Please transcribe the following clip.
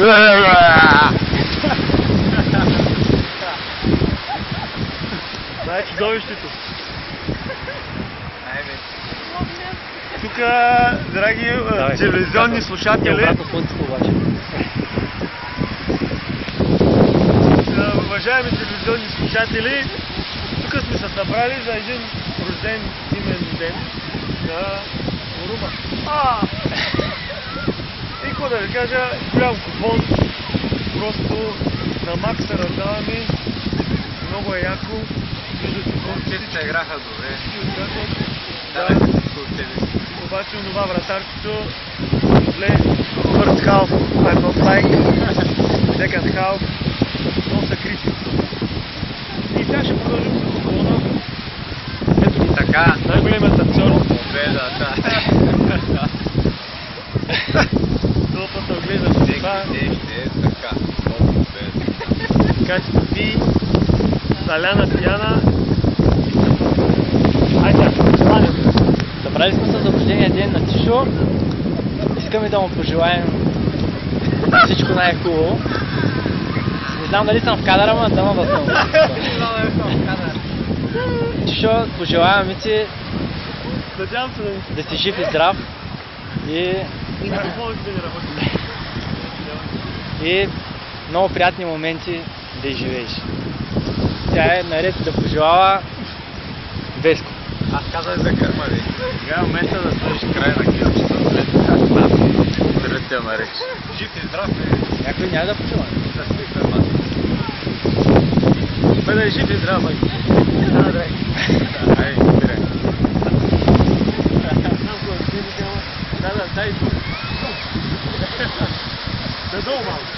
Това е чудовището. Тук, драги телевизионни слушатели, уважаеми телевизионни слушатели, тук сме се събрали за един рожден имен ден на Орума. И какво да ви кажа, голям купон, просто на Макса раздаваме, много е яко. Курчетите играха добре. Обаче онова вратарчето влез first half, I'm not like, second half, но са крити. И сега ще продължим с купона. Ето и така, най-големият актьор. Победата. Това път да гледаш това. Ще е така. Така че пи, Саляна пияна. Айде, желанието. Събрали сме се за рождения ден на Тишо. Искаме да му пожелаем всичко най-хубаво. Не знам дали съм в кадъра, ама дама да съм. Тишо, пожелаваме ти да си жив и здрав и много приятни моменти да изживееш. Тя е наред да пожелава Веско. Аз казах за Кърмави. Сега е момента да сложиш край на килчето след това. Здравейте, ме реч. Жив и здрав е. Някой няма да пожелава. Да си Кърмави. Бе да е жив и здрав, бе. Ай, спирай. Да, дай. Да долу малко.